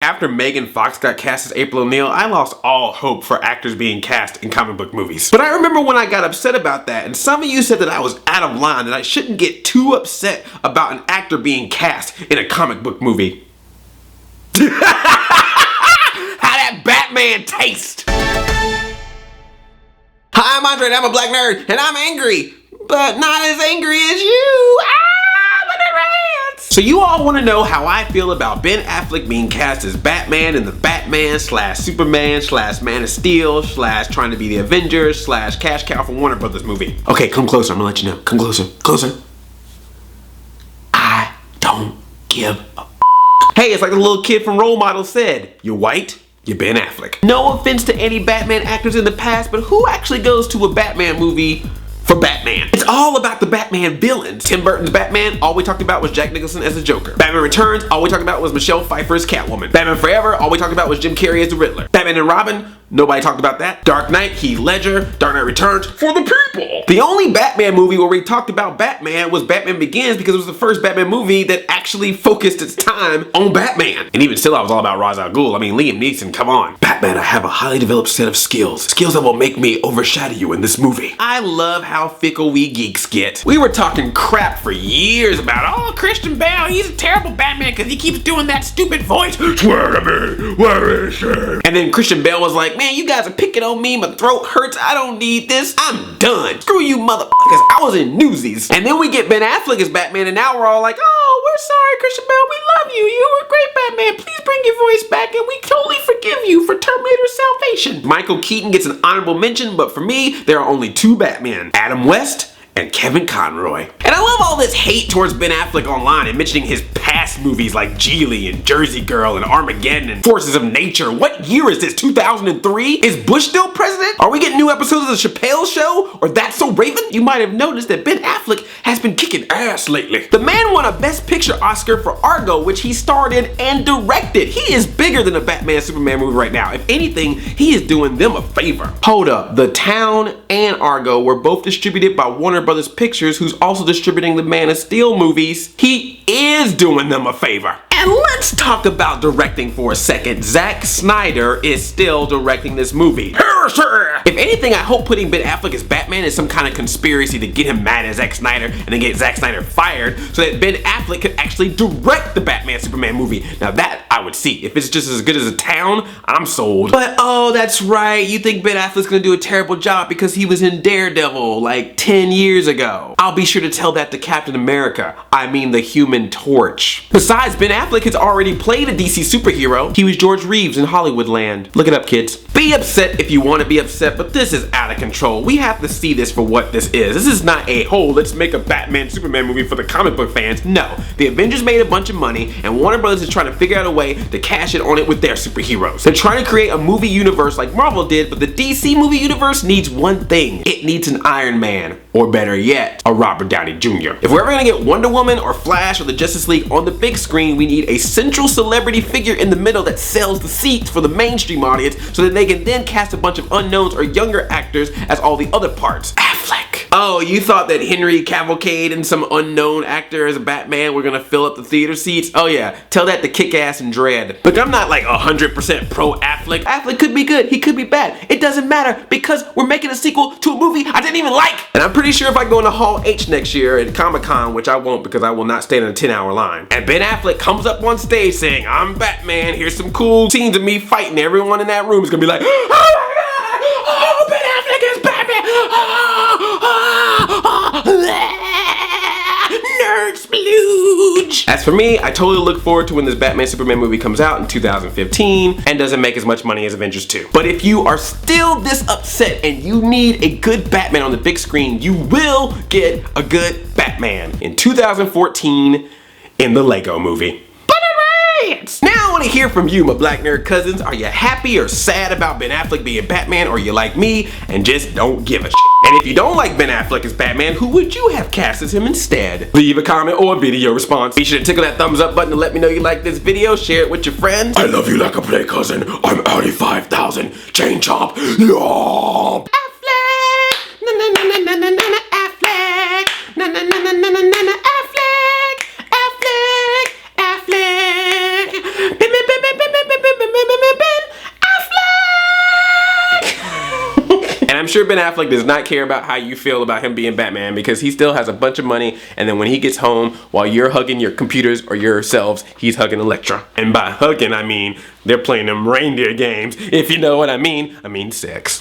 After Megan Fox got cast as April O'Neil, I lost all hope for actors being cast in comic book movies. But I remember when I got upset about that, and some of you said that I was out of line, that I shouldn't get too upset about an actor being cast in a comic book movie. How that Batman taste! Hi, I'm Andre, and I'm a black nerd, and I'm angry, but not as angry as you. So you all want to know how I feel about Ben Affleck being cast as Batman in the Batman / Superman / Man of Steel / trying to be the Avengers / cash cow for Warner Brothers movie. Okay, come closer, I'm gonna let you know. Come closer, closer. I don't give a Hey, it's like the little kid from Role Model said, you're white, you're Ben Affleck. No offense to any Batman actors in the past, but who actually goes to a Batman movie for Batman? It's all about the Batman villains. Tim Burton's Batman, all we talked about was Jack Nicholson as the Joker. Batman Returns, all we talked about was Michelle Pfeiffer as Catwoman. Batman Forever, all we talked about was Jim Carrey as the Riddler. Batman and Robin, nobody talked about that. Dark Knight, Heath Ledger, Dark Knight Returns, for the people. The only Batman movie where we talked about Batman was Batman Begins, because it was the first Batman movie that actually focused its time on Batman. And even still, I was all about Ra's al Ghul. I mean, Liam Neeson, come on. Batman, I have a highly developed set of skills. Skills that will make me overshadow you in this movie. I love how fickle we geeks get. We were talking crap for years about, oh, Christian Bale, he's a terrible Batman because he keeps doing that stupid voice. Swear to me, where is she? And then Christian Bale was like, man, you guys are picking on me, my throat hurts, I don't need this, I'm done. Screw you motherfuckers, I was in Newsies. And then we get Ben Affleck as Batman, and now we're all like, oh, we're sorry, Christian Bale, we love you, you were a great Batman, please bring your voice back, and we totally forgive you for Terminator Salvation. Michael Keaton gets an honorable mention, but for me, there are only two Batmen, Adam West and Kevin Conroy. And I love all this hate towards Ben Affleck online and mentioning his past movies like Geely and Jersey Girl and Armageddon and Forces of Nature. What year is this, 2003? Is Bush still president? Are we getting new episodes of The Chappelle Show or That's So Raven? You might have noticed that Ben Affleck has been kicking ass lately. The man won a Best Picture Oscar for Argo, which he starred in and directed. He is bigger than a Batman Superman movie right now. If anything, he is doing them a favor. Hold up, The Town and Argo were both distributed by Warner Brothers Pictures, who's also distributing the Man of Steel movies. He is doing them a favor. And let's talk about directing for a second. Zack Snyder is still directing this movie. If anything, I hope putting Ben Affleck as Batman is some kind of conspiracy to get him mad at Zack Snyder and then get Zack Snyder fired so that Ben Affleck could actually direct the Batman Superman movie. Now that I would see. If it's just as good as The Town, I'm sold. But oh, that's right. You think Ben Affleck's gonna do a terrible job because he was in Daredevil like 10 years ago. I'll be sure to tell that to Captain America. I mean the Human Torch. Besides, Ben Affleck has already played a DC superhero. He was George Reeves in Hollywoodland. Look it up, kids. Be upset if you want to be upset, but this is out of control. We have to see this for what this is. This is not a, oh, let's make a Batman Superman movie for the comic book fans. No, the Avengers made a bunch of money, and Warner Brothers is trying to figure out a way to cash in on it with their superheroes. They're trying to create a movie universe like Marvel did, but the DC movie universe needs one thing. It needs an Iron Man, or better yet, a Robert Downey Jr. If we're ever gonna get Wonder Woman or Flash or the Justice League on the big screen, we need a central celebrity figure in the middle that sells the seats for the mainstream audience so that they can then cast a bunch of unknowns or younger actors as all the other parts. Affleck. Oh, you thought that Henry Cavill and some unknown actor as a Batman were gonna fill up the theater seats? Oh yeah, tell that to Kick-Ass and Dredd. Look, I'm not like 100% pro Affleck. Affleck could be good, he could be bad. It doesn't matter because we're making a sequel to a movie I didn't even like. And I'm pretty sure if I go into Hall H next year at Comic-Con, which I won't because I will not stand in a 10-hour line, and Ben Affleck comes up on stage saying, I'm Batman, here's some cool scenes of me fighting, everyone in that room is gonna be like, oh my god, oh, Ben Affleck is Batman, nerd splooge. As for me, I totally look forward to when this Batman Superman movie comes out in 2015 and doesn't make as much money as Avengers 2. But if you are still this upset and you need a good Batman on the big screen, you will get a good Batman in 2014 in the Lego movie. Now I want to hear from you, my black nerd cousins. Are you happy or sad about Ben Affleck being Batman, or are you like me and just don't give a shit? And if you don't like Ben Affleck as Batman, who would you have cast as him instead? Leave a comment or a video response. Be sure to tickle that thumbs up button to let me know you like this video. Share it with your friends. I love you like a play cousin. I'm Audi 5000. Chain chomp. Yomp. Affleck. Na na na na na na na Affleck. Na na na na na na na Affleck. Affleck. Affleck. I'm sure Ben Affleck does not care about how you feel about him being Batman because he still has a bunch of money, and then when he gets home, while you're hugging your computers or yourselves, he's hugging Elektra. And by hugging, I mean they're playing them reindeer games. If you know what I mean sex.